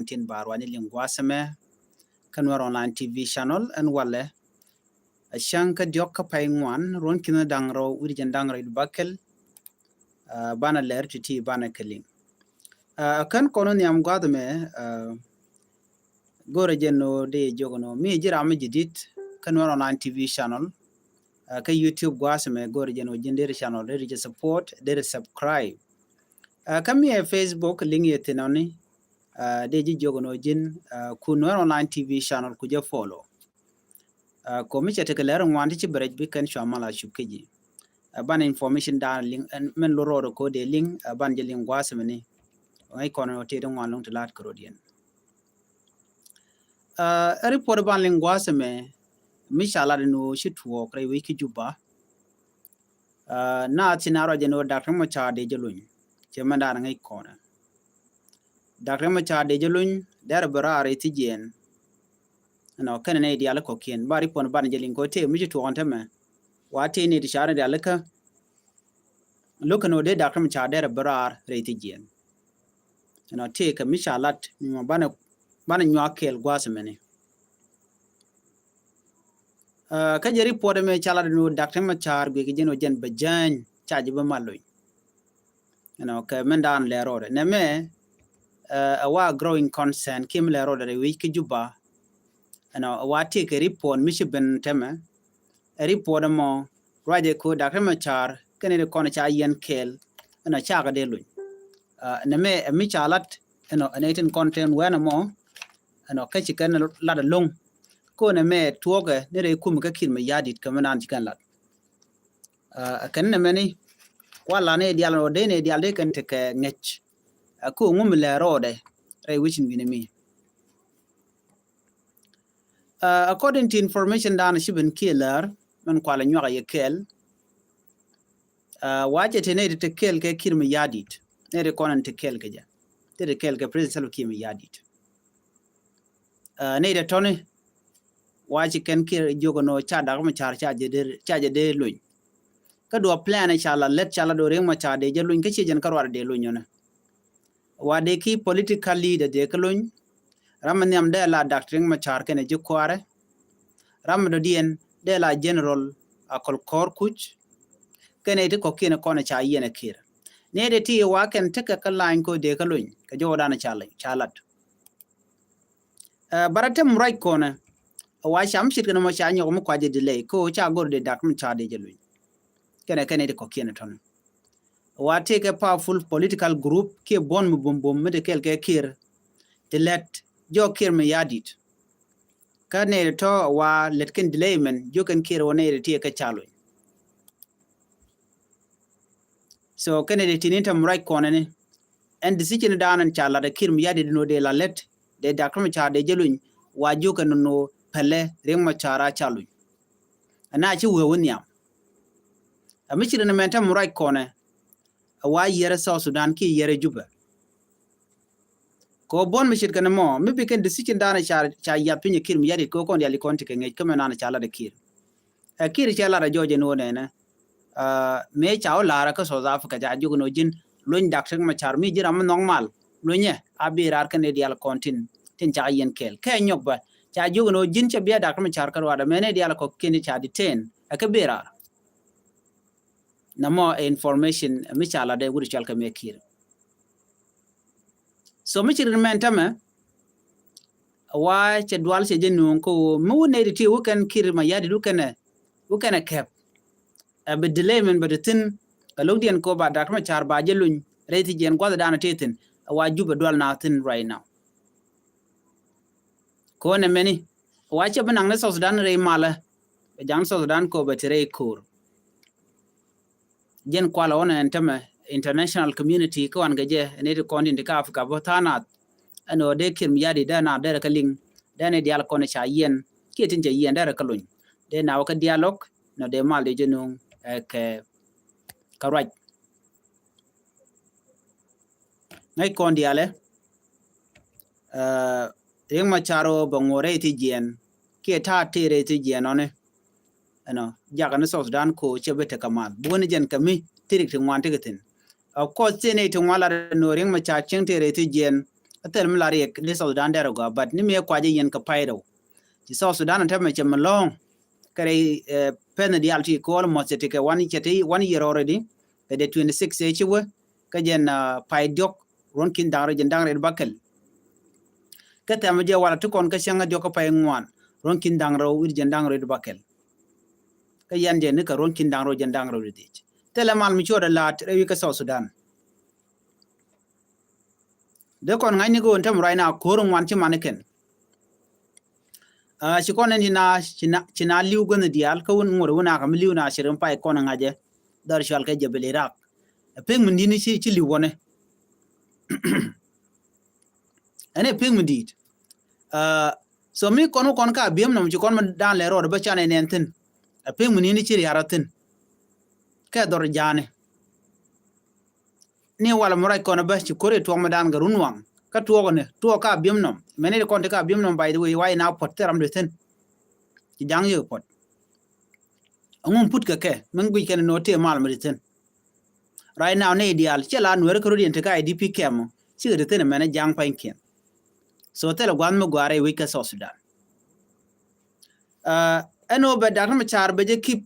tin barwani lingwasame kanwar online TV channel and wale shanka dioka paingwan ron kina dangro urjan dangro bakel bana ler titi bana keling kan kono ni am gadme gore jenno de jogono mi jirama jidit kanwar online TV channel ka YouTube gwasame gore jenno jindere channel de support de subscribe kami Facebook link yetinoni de ji jogono jin kunwar online TV channel kuje follow ko mi chete kala ran wanti ci brej bi kan shamala shukiji ban information da link men lo ro ko de link ban je link wasame ni ay kono te don wan long to lat krodien report ban link wasame mi shala no shitwo kray wiki juba na tinaro je no doctor mo cha de jelun che manda ngay kono doctor mo cha de jelun der barare tijen no kan ne diala ko kien bari pon ban jelin ko te mi to on teme wate ne di share diala ka lokano de doctor mo cha der barar re tijen no te ka mi shalat mi bana nywa kel gwasame ne ka jeri pode me chala no doctor mo char gwe jeno jen bajan chaji ba maloy ka mendan le rode ne me a growing concern kim le rode re wi ki juba wa take a report michiben teme a report mo raje ko doctor mo char kene de kono cha yen kel cha ga de lu ne me mi chalat anatin content wana mo ka ci kan la da long ko ne me tuoge ne re kum ka kin me yadit ka manan ci kan lat kan ne me ni wala ne dial no de ne dial de kan te ka ngech ko ngum le rode re wichin bi ne mi according to information dan shiben killer man kwala nywa ye kel waje te ne de te kel ke kin me yadit ne re konan te kel ke ja te de kel ke president kin me yadit ne de tone waji ken ke jogo no cha da ma char cha de luñ ka do plan inshallah let chala do reng ma cha de je luñ ke ci jen karwar de luñ na wa de ki political leader de ke luñ ram nyam de la doctor ma char ken je kware ram do dien de la general akol kor kuch ken de ko ken ko na cha yene kir ne de ti wa ken te ka line ko de ke luñ ka jo da na chalat baratem right kona wa sham shit kana mo cha nyo mo kwaje delay ko cha gor de dak mun cha de jelu kene de ko kene ton wa take a powerful political group ke bon mu bom me de kelke kir de let jo kir me yadit kane to wa let ken delay men jo ken kir wona de ka chalo so kene de tinintam right kone ne and decision down and chala de kir me yadit no de la let de dak mun cha de jelu wa jo ken no pele reng ma chara chalu ana chi we wonya amichire ne menta murai kone wa yere South Sudan ki yere juba ko bon michir kana mo mi biken decision dana cha ya pinye kir mi yadi ko kon yali konti ke ngai kama nana chala de kir kir chala ra joje no ne me chao lara ka South Africa ja jugo no jin loñ dak ma char mi jira ma normal loñe abirar kan ne dial kontin tin cha yen kel ke nyok ba cha jugo no jin cha biya dak ma char karwa da mene dial ko kini cha di 10 aka birar namo information mi chala de guri chal ka me kir so mi chirin men tama wa che dwal che jenu ko mu ne ti wukan kir ma yadi dukane kep be delay men be tin kalodian ko ba dak ma char ba jeluñ reti jen ko da na tetin wa juba dwal na tin right now ko ne meni wa che banang ne South Sudan re mala be jang South Sudan ko be tere kur jen kwala ona entama international community ko an gaje ne to kondi de ka Afrika botana ano de kim yadi da na da ka ling da ne dial ko ne cha yen ke tin je yen da ka luñ de na ka dialogue no de mal de jenu ke karaj ngai kondi ale reng ma charo bangore ti jen ke ta tere ti jen one ano jaga ne South Sudan ko chebete kamal boni jen kami tirik tin wan tigatin of course tene tin wala no ring ma cha ching tere ti jen atel mlari ek ni South Sudan dero go but ni me kwaje yen ka paido ti South Sudan ta me chemalong kare pen di alti ko mo se ke one chete 1 year already ke de 26 e chiwe ka jen paidok ron kin dangre jen dangre bakel ka ta me je wala to kon ka shanga joko pay ngwan ron kin dangro wir jen dangre bakel ka yan je ni ka ron kin dangro jen dangro de tele mal mi choda lat rewi ka South Sudan de kon ngani go ntam right now ko ron wan ti maneken shi kon ni na china liu go ne dial ka won ngor wona ka liu na shirin pai kon ngaje dar shal ka jebel iraq peng mun dini ci liu wona ene peng mun dit so mi kon ka biem no ci kon ma dan le ro ba chane nenten peng mun ni ci yaratin ka dor jane ni wala murai kon ba ci kore to ma dan garunwang ka to ne to ka biem no mene kon ka biem no by the way why now pot teram de ten ci jang yo pot ngum put ka ke men gui ken no te mal ma de ten right now ne ideal chela nwer ko ri ka IDP kem ci de ten mene jang panken so tele gwan mo gware we ka South Sudan eno be dar ma char be je keep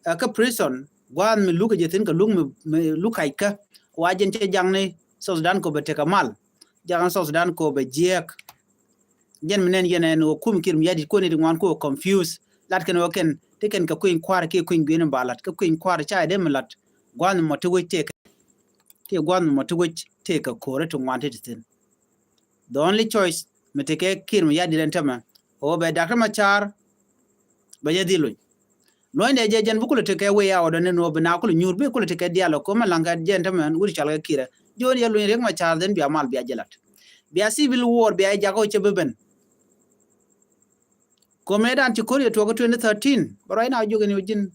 ka prison gwan mi luka je ten ka lung mi luka ka wajen che jang ne South Sudan ko be te kamal jang South Sudan ko be jek jen menen yene no kum kirim yadi ko ne ngwan ko confuse lat ken woken teken ka kuin kwar ke kuin gwen balat ka kuin kwar cha de milat gwan mo to te ke gwan mo to te ka kore to ngwan te ten the only choice meteke kirim yadi den tama o be dakar ma char be je dilu lo inde je jen bukule te ke we ya odone no be na ko nyur be ko te ke dialo ko malanga jen tama wuri chalga kira jon ya lo rek ma char den bi amal bi ajelat bi civil war bi ay jago che beben komedan ci Korea to 2013 but right now jogen yojin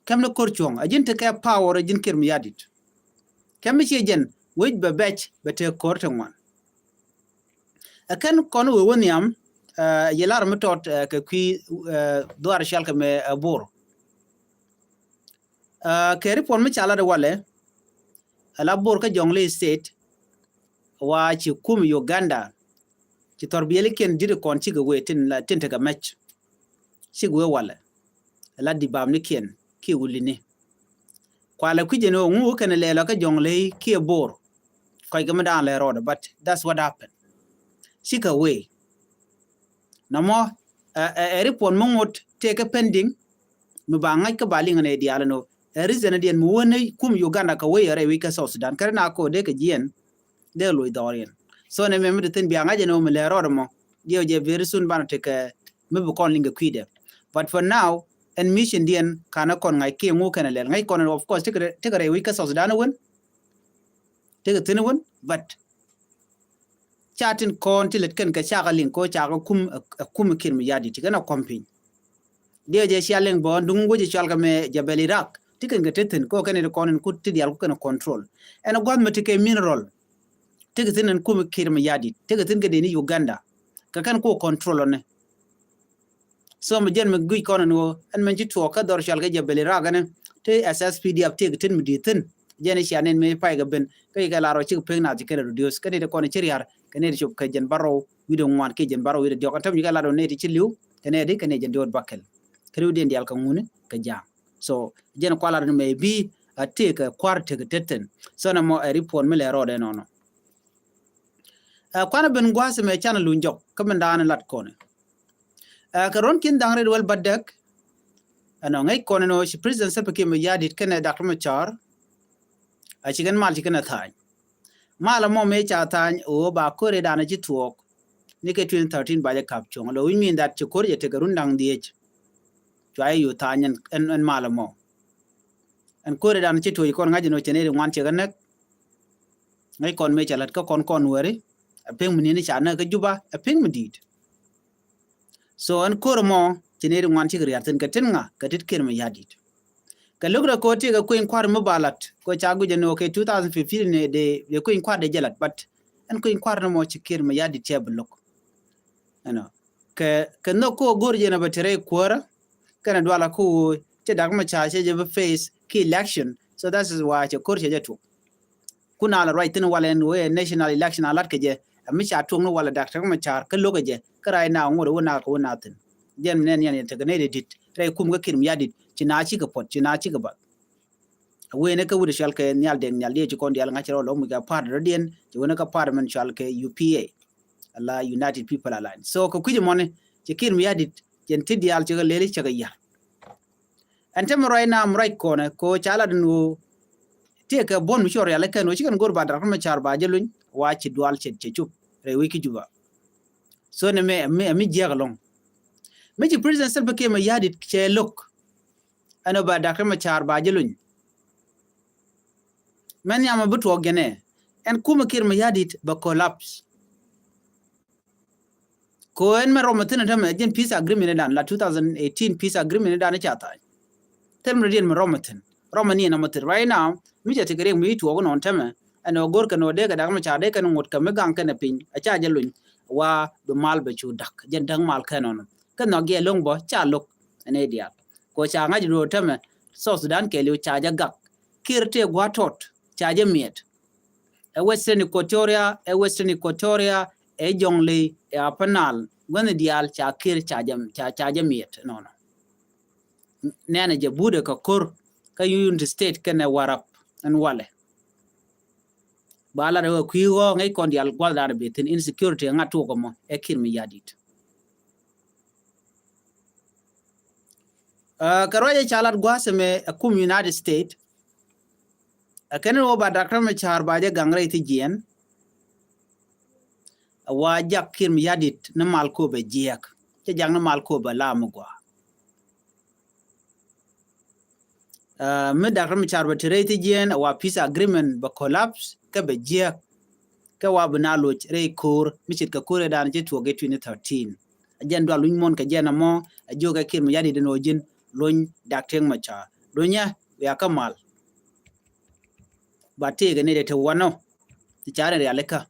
kam no korchong ajin te ka power ajin kirm yadit kam ci jen wej be batch be te kortong wan akan kon we woniam yelar metot ke ki doar shal ke me bor ke report me chala de wale ala bor ka jongle state wa ci kum Uganda ci torbiyeli ken dire kon ci go wetin la tente ga match ci go wala la di bam ni ken ki wulini kwala ku jeno ngu ken le la ka jongle ki bor koy ga madan le road but that's what happened ci ka we namo a report mongot take pending mu ba ngai ka bali ngane di alano reason dien mu woni kum Uganda ka we re we ka South Sudan karna ko de ka jien de loy dorien so ne membe ten bianga jeno me le rodo mo dio je very soon ban te ke me bu kon linga kwide but for now en mission dien kana kon ngai ke ngu kana le ngai kon of course te ke we ka South Sudan won te ke tin won but chatin kon ti let ken ka cha ga lin ko cha ga kum kirmi yadi ti kana kompin dio je shaleng bo ndungu je chalga me jabel Iraq ti ken ga tetin ko ken kon ku ti dial ko kana control en god me te ke mineral tegatin kum kirma yadi tegatin ga deni Uganda ka kan ko control ne so me jen me gui kono no en men jitu ka dor shal ga jabeli ragane te SSPDF tegatin me ditin jeni shanen me pay ga ben kay ga laro ci peng na ci kere reduce kane de kono ci riar kane de ka jen baro wido ngwan ke jen baro wido jokan tam ga laro ne ci liw kane de kane jen dod bakkel krew den dial ka ngune ka ja so jen ko laro me bi ate ka kwarte ga tetten so na mo report me le rode no kwana ben gwase me chana lunjok kamen dana lat kone ka ron kin dangre wel badak ano ngai kone no shi president sa peke me yadit kene Dr. Machar a chigen mal chigen athany mala mo me cha athany o ba kore dana chi tuok ni ke 2013 ba ja kap chong lo we mean that chi kore te garun dang diech chai yu tanyen en mala mo en kore dana chi tuok kon ngaji no chene ngwan che ganek ngai kon me chalat ka kon wari apeng munini chana ka juba apeng mudid so an kormo chineri ngwan chi griarten ka tinga ka titker me yadit ka lugra ko ti ga kuin kwar mabalat ko chagu jeno ke 2015 ne de kuin kwar de jalat but an kuin kwar no mo chikir me yadit cheblok ano ka no ko gorje na batere kwara kana dwala ko che dagma cha che je face ki election so that is why che korje jetu kuna la right tin wala en we national election alat ke je mi cha tung no wala Dr. Machar ka loga je kara na ngoro wona ko wona tin jem nen yan te ne dit re kum ga kirim yadit cina ci ga pot cina ci ga ba we ne ka wuri shal ke nyal den nyal de ci kon dial ngachiro lo mu ga par rodien ci wona ka par man shal ke UPA Allah United People Alliance so ko kuji mone ci kirim yadit jen ti dial ci ga leli ci ga ya antem right now right corner ko chala dinu te ka bon mi shor yalla kan o ci kan gor ba Dr. Machar ba jelun wa ci dual ci cup re wiki juba so ne me jegalong me ci president Salva Kiir ma yadit ci look ano ba Dr. Machar ba jelun men yama butu gene en kuma Kiir ma yadit ba collapse ko en me romatina tam jen peace agreement dan la 2018 peace agreement dan chata term redien me romatin romani na matir right now mi je tigere mi tu ogon on teme ano gor kan ode ga Dr. Machar de kan ngot ka me gang kan pin a cha jelun wa be mal be chu dak jen dang mal kanon kan no ge long bo cha lok ene dia ko cha ngaji do teme so Sudan ke liu cha ja gak kirte gwa tot cha ja miet e Western Equatoria e Jonglei e Apanal gwen dial cha kir cha ja miet no nene je bude ka kur ka United State kan warap an wale bala rewa kuigo ngai kon dial gwal dar betin insecurity ngatu ko mo e Kiir ma yadit karoje chalat gwaseme akum United States aken wo ba Dr. Machar ba je gangre ti jien wa jak Kiir ma yadit na mal ko be jiek te jang na mal ko ba lamu gwa me Dr. Machar ba tere ti jien wa peace agreement ba collapse ka be jiek ka wa bana lo re kur michit ka kure dan je tuoge 2013 ajen do luñ mon ka jena mo ajoga Kiir ma yadit no jin luñ Dr. Machar dunya ya kamal ba te ga ne de te wano ti chare ya leka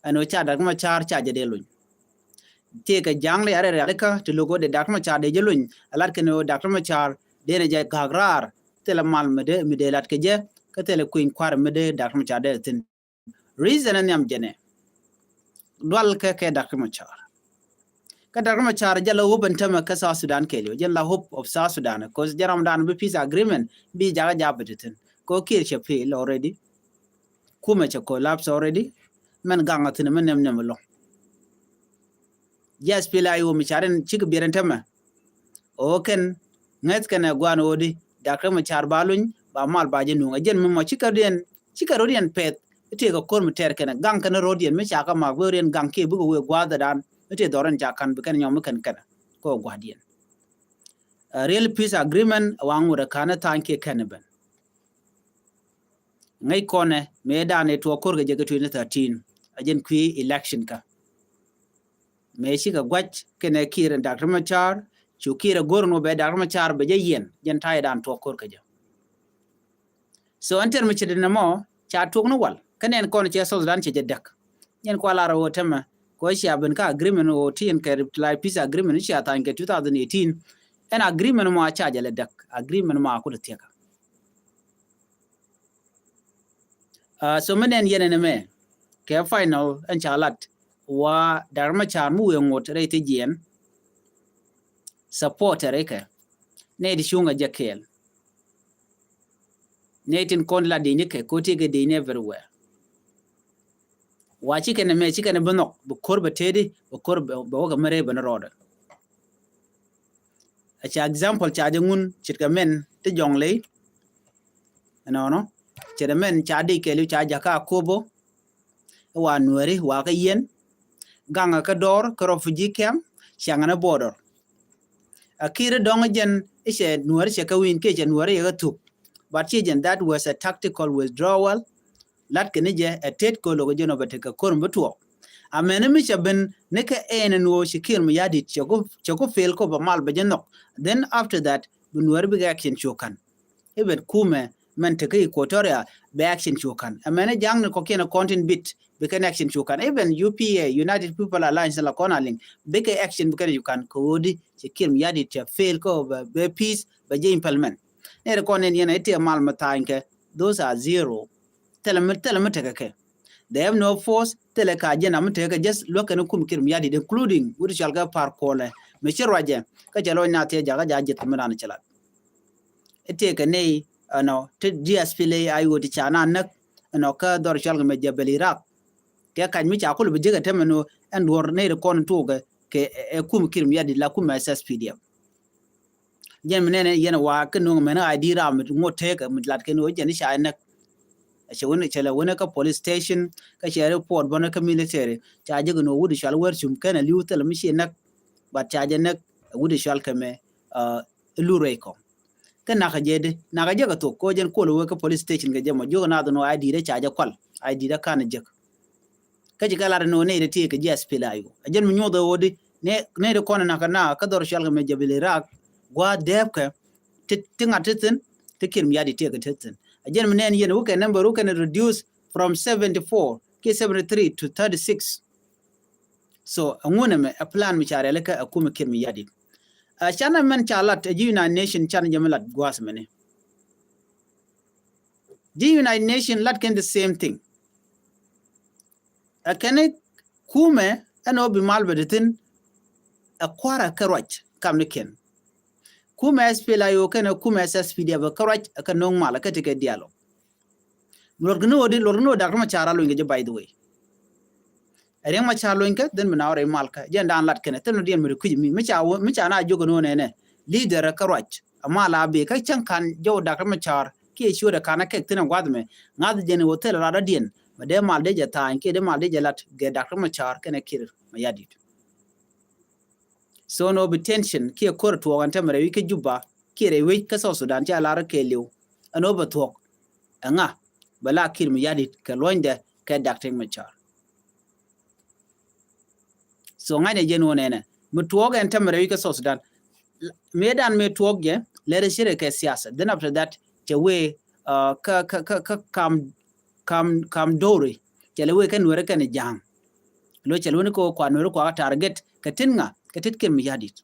ano cha Dr. Machar cha je de luñ te ga jang le are ya leka te logo de Dr. Machar de je luñ alat ke no Dr. Machar de ne je gagrar te la mal me de lat ke je ka te le kuin kwar me de Dr. Machar de tin reason an yam jene dwal ke Dr. Machar ka Dr. Machar jala hoban tama ka South Sudan ke liyo jala hope of South Sudan cause jaram dan be peace agreement bi jaga jabatitin ko Kiir che fail already kuma che collapse already men ganga tin men nem lo yes pila yo mi charen chik biran tama o ken nget kana gwan odi Dr. Machar baluñ ba mal ba je nunga jen mo chikarodien pet te ko kor mi ter kana gang kana rodien me chaka ma gorien gang ke bu we gwada dan te doran jakan bu kan nyom kan ko gwadien real peace agreement wangu da kana tanke kanben ngai kone me dane to kor ga jega 2013 ajen kwi election ka me shi ga gwach kene Kiir Dr. Machar chu Kiir gorno be Dr. Machar be jen tay dan to kor ka ja so anter mi chede namo cha tok no wal kanen kono che so dan che jedak yen ko la ro tema ko shi abin ka agreement o tin ka reply peace agreement shi ata in 2018 an agreement mo cha jale dak agreement mo ko teka so menen yene me ke final an chalat wa Dr. Machar mu ngot re te jien support reke ne di shunga jakel netin kon la de nyeke ko te ge de everywhere wa chikene me chikene banok bu korba tedi bu korba bo ga mare ban roda a cha example cha jangun chitka men te jongle no chede men cha de ke lu cha jaka kobo wa nuari wa ka yen ganga ka dor ka refugee camp changana border akire donga jen ise nuari che ka win ke jen nuari ga tu but that was a tactical withdrawal lat kenije a tet ko logo jono bateka korm betuo amene mi chaben ne ka en no Kiir ma yadit choko fail ko ba mal bejeno then after that bunwer big action chokan even kume men te kai Equatoria be action chokan amene jang ko kena content bit be kan action chokan even UPA United People Alliance la konaling be ka action be kan you can kodi Kiir ma yadit fail ko be peace be je implement ne ko nen yena ite mal matanke those are zero telemete ke they have no force tele ka je na mte just look and kum kirim yadi including wudi shalga par kole me chirwaje ka jalo na te jaga jaje tamana chala ete ka nei no te DSPLA ayo ti chana nak no ka dor shalga me jabal Iraq ke kan mi cha ko be jega temano and wor nei kon tuga ke kum kirim yadi la kum SSPDF jen menene yena wa kanu mena ID ra mit ngote ka mit lat kenu jen sha nak she wona chela wona ka police station ka she report bona ka military cha je no wudi shal wer chum kana liutel mi she nak ba cha je nak wudi shal ka me lu reko kana ka je de na ka je ka to ko jen ko lo ka police station ga je ma jogo na do no ID de cha je kwal ID da kana je ka ji kala no ne de ti ka je spela yo jen mi nyodo wodi ne de kona na ka dor shal ka me jabile rak gwa debka tinga titin tikim yadi te ka titin again menen yen wuka number wuka reduce from 74 ke 73 to 36 so nguna me a plan mi chare leka akuma kirmi yadi chana men chalat United Nation chana jamalat gwas mene the United Nation lat can the same thing akane kume ano bi malbedetin akwara karwach kamniken kuma SPLA yo kana kuma SSPD ba karaj aka non mala ka tike dialo lorgno da kuma chara lo ngeje by the way areng ma chalo inka den mina ore malka jenda an lat kana tano dien mi kuji mi cha na jogo no ne leader karaj amala be ka chan kan jo da kuma char ke shi da kana ke tinan gwadme ngad jeni hotel ra da dien ma de mal de jata ke de mal de jalat ge da kuma char kana kir ma yadi so no be tension ki ko to wanta mare wike juba ki re wi ka so Sudan cha lara ke lew ano ba to anga bala kir mi yadi ka londe ka Dr. Machar so ngane je no nene mu to ga enta mare wike so Sudan medan me to ge le shire ka siyasa then after that che we kam dore che le we kan wore kan jang lo che lo ko kwa no ko target ka tinga katit kem yadit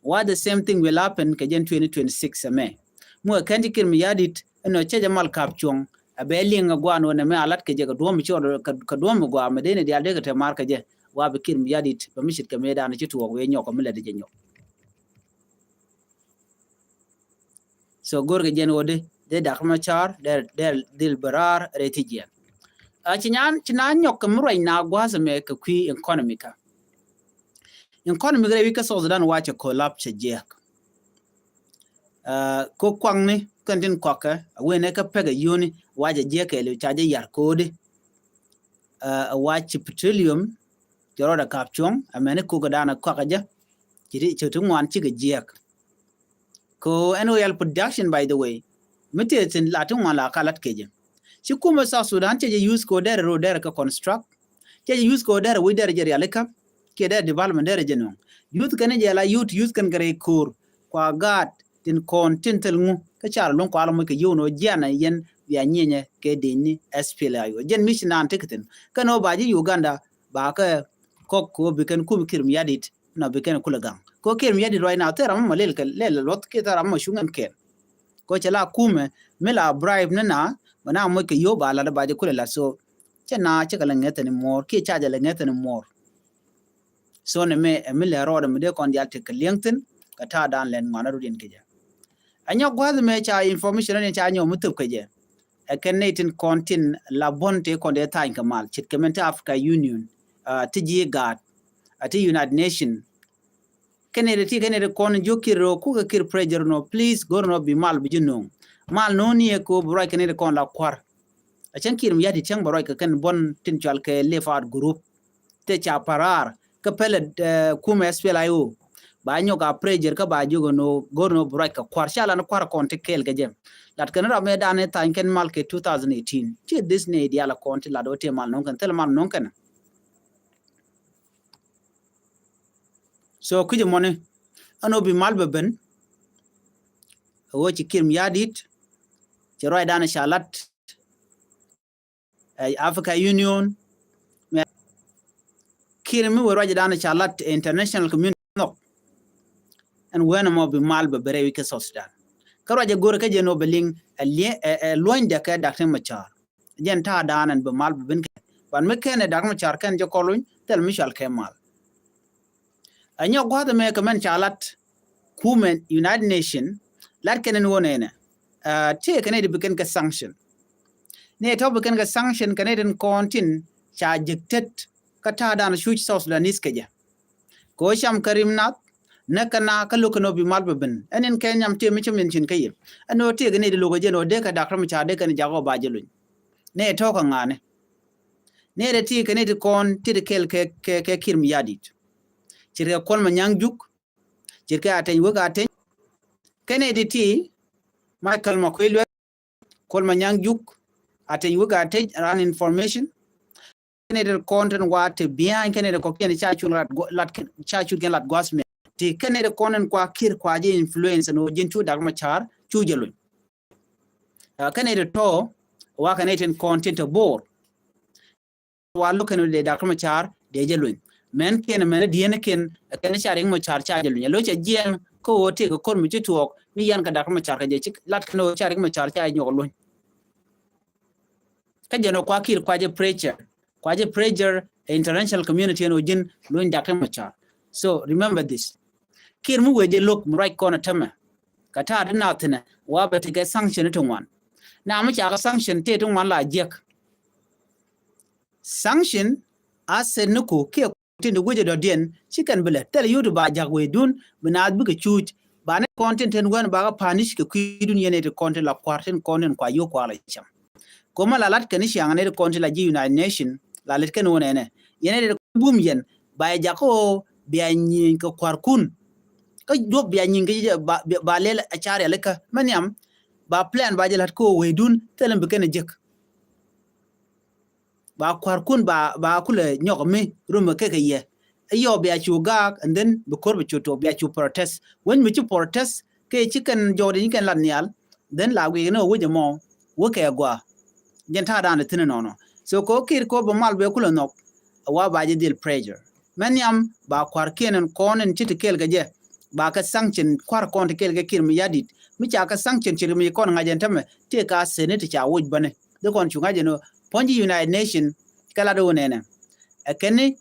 what the same thing will happen ka jen 2026 me mo kanti kem yadit no che jamal kapchong abeli nga gwano na me alat ke je ka duom choro ka duom gwa me dene dia de ka mar ka je wa be kem yadit ba mishit ka me da na chitu we nyoko mele de jenyo so gor ga jen wode de dak ma char der dil barar retijian a chinan nyok mroi na gwa me ka kwi economica economy gre wika so Sudan wacha collapse jek ko kwangni kantin kwaka wene ka pega yuni waja jek ele chaje yar kode wacha petroleum joro da kapchong amene ko gadana kwaka ja jiri chotu ngwan chi jek ko annual production by the way mitetin latin wala kalat keje shi kuma sa Sudan chaje use ko der ro der ka construct chaje use ko der wi der jeri aleka keda development der jeno youth kan jela youth kan gare kur kwa gat tin kontintel ngu ka char lon ko alamo ke yono jana yen ya nyenye ke deni SPLA yo jen mission an tikitin kano baji Uganda ba ka ko bikan kum kirim yadit na bikan kulagang ko kirim yadit right now tera mo lel lot ke tera mo shungan ke ko chala kume mela bribe na bana mo ke yo bala da baji kulala so chena chakala ngeten more ke chaja la ngeten more so ne me le ro me de kon dial te klienten ka ta dan len ngana rudin keje anya gwaz me cha information ne cha nyo mutup keje e kenetin kontin la bonte kon de tan kamal chit kementa Africa Union tiji gat ati United Nation kenede kon jokiro ku ka kir pressure no please gorno bi mal bijino mal no ni ko bro kenede kon la kwar a chan kirim yadi chang bro ka kan bon tin chal ke lefat group te cha parar ka pele kuma SPLA yo ba nyo ka pressure ka ba jogo no gorno bro ka kwar shala no kwar kon te kel ga jem lat kan ra me dane tan ken mal ke 2018 ti this ne dia la kon ti la do te mal non kan tel mal non kan so kuje mone ano bi mal beben wo ci kirim yadit ci roy dana shalat Africa Union kirim wo roy dana shalat international community no and when mo bi mal be bere wi ke Sudan ka roy gore ka je no beling loin de ka dakten machar jen ta danan be mal beben ban me ken dak ma char ken jo kolun tel mishal kemal anyo gwada me kamen chalat kumen United Nation lat kenen wonene te kene de beken ka sanction ne to beken ka sanction Canadian kontin cha jiktet kata dan shuch South Sudanese keja ko sham karimnat nakana ka lokano bi malbeben enen kenyam te mi chemin chin kayib ano te gane de logo jeno de ka dakram cha de kan jago bajelun ne to ka ngane ne de ti kane de kon ti de kel ke kirm yadit chirga kon ma nyangjuk chirga aten woga aten kane de ti Michael Makwelwe kon ma nyangjuk aten woga aten ran information kane de content wat behind kane de ko ken cha chun lat cha chun gen lat gosme ti kane de konen kwa kir kwa je influence no jinchu dagma char chu jelun kane de to wa kane ten content board wa lokano de dagma char de jelun men ken men diene ken kane charing mo char cha jelun lo cha jien ko wote ko kon mi tuok mi yan ka dagma char ka je lat kano charing mo char cha nyolun ka jeno kwa kir kwa je pressure international community no jin lo dagma char so remember this kir mu weje look right corner tama kata na tana wa ba ta sanction to wan na mu ka sanction te to wan la jek sanction ase nuko ke tin de weje do den chicken bele tel yudu ba jag we dun bina bu ke chuch ba ne content en wan ba ga punish ke kuidun yene de content la quarten content kwa yo kwa la cham ko mala lat ke ni shang ne de content la ji United Nation la let ke no ne yene de bum yen ba ja ko biya nyin ko kwarkun ka job biya nyin ba lel a chare leka maniam ba plan ba jelat ko wedun telen be ken jek ba kwarkun ba kula nyok me rum ke ye yo biya chuga and then be korbe chuto biya chu protest when me chu protest ke chicken jodi ken lanyal then la we no wuje mo wo ke gwa jenta dan tin no so ko kir ko ba mal be kula nok wa ba je deal pressure maniam ba kwarkenen konen titikel gaje ba ka sanction kwar konti kelge kirmi yadit mi cha ka sanction chirmi kon ngajen tame te ka senate cha wuj bane de kon chunga jeno ponji United Nation kala do nene akene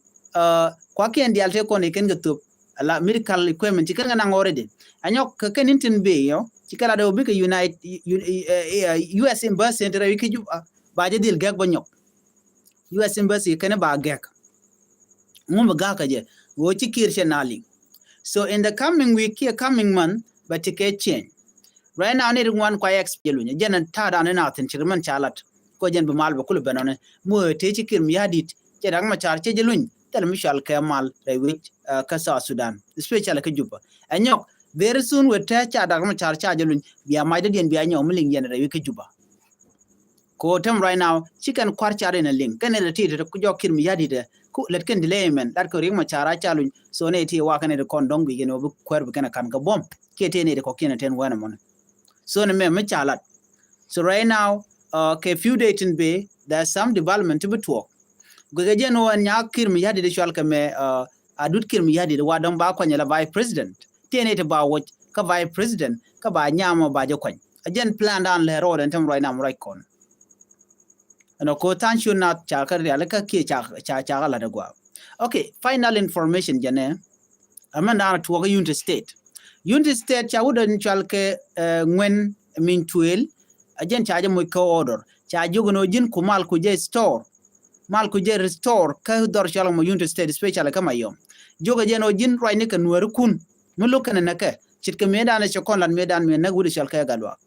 kwa ken dial te kon ken gatup ala medical equipment kan na ngorede anyok ka ken tin be yo kala do bi ka United US embassy center wi ki ba je dil gak banyok US embassy ken ba gak mum ga ka je wo ci kir chenali. So in the coming week, here coming month, but it can change. Right now, I need one quiet experience. Jen and Tada and nothing. Chirman chalat. Kojan Bumal Bakuluban. Mo teach him yadit. Jerangma charge jelun. Tell Michel Kamal, which Kasa Sudan, especially Kajuba. And yok, very soon we'll touch Adagma charge jelun. Be a mighty and be a young milling yen Kajuba. Quotum right now, chicken quarchar in a link. Can it teach the Kujokim yadid? Let can delay man that could ring my chara challenge so nati walking at a condong we can over queer can go bomb kate any the cocaine at 10 1 so me chalat so right now a few days in bay there's some development to be talk gogajen one yakir me had the shalkame adut kir me had the wadon ba kwanya vice president tene to ba watch ka vice president ka ba nyama ba jokwan again plan down le road and right now right con no ko tension na chakar ya laka ke cha la dagwa okay final information jane amanda to Unity State cha wudan chalke ngwen min tuel ajen cha mo ko order cha jogono jin kumal ku je store mal ku je restore ka dor chala mo Unity State special kama yom jogo jeno jin roi ne kan wer kun mo lokana naka chitke medan cha kon lan medan me na gudu chalka galwa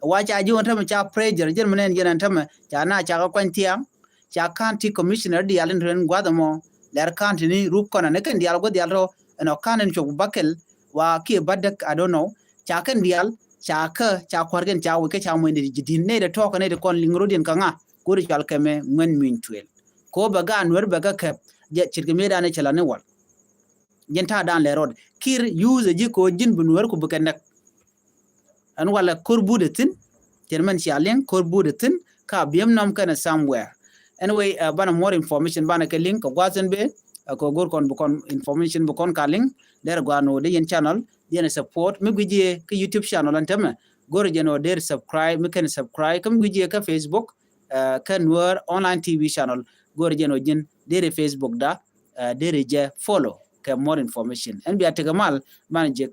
wacha ji wonta cha pressure jer menen jenan tama cha na cha ka kwantiam cha county commissioner di alen ren gwadamo ler county ni rup kona ne kan dial go dial ro no kanen chok bakel wa ki badak I don't know cha kan dial cha kwargen cha we ke cha mo ndi din ne de to ko ne de kon lingro din kanga ko ri chal keme ngwen min twel ko baga anwer baga ke je chirke me dane chala ne wal jenta dan le road kir use ji ko jin bunwer ko bukanak an wala korbudetin terman sialen korbudetin ka biem nom kana somewhere anyway bana more information bana ke link ko gwazen be ko gor kon bukon information bukon ka link der gwano de yen channel yen support mi guje ke YouTube channel antama gor jeno der subscribe mi kan subscribe kam guje ka Facebook kan Noor online TV channel gor jen ojin dere Facebook da dere je follow ke more information en biya tegamal man je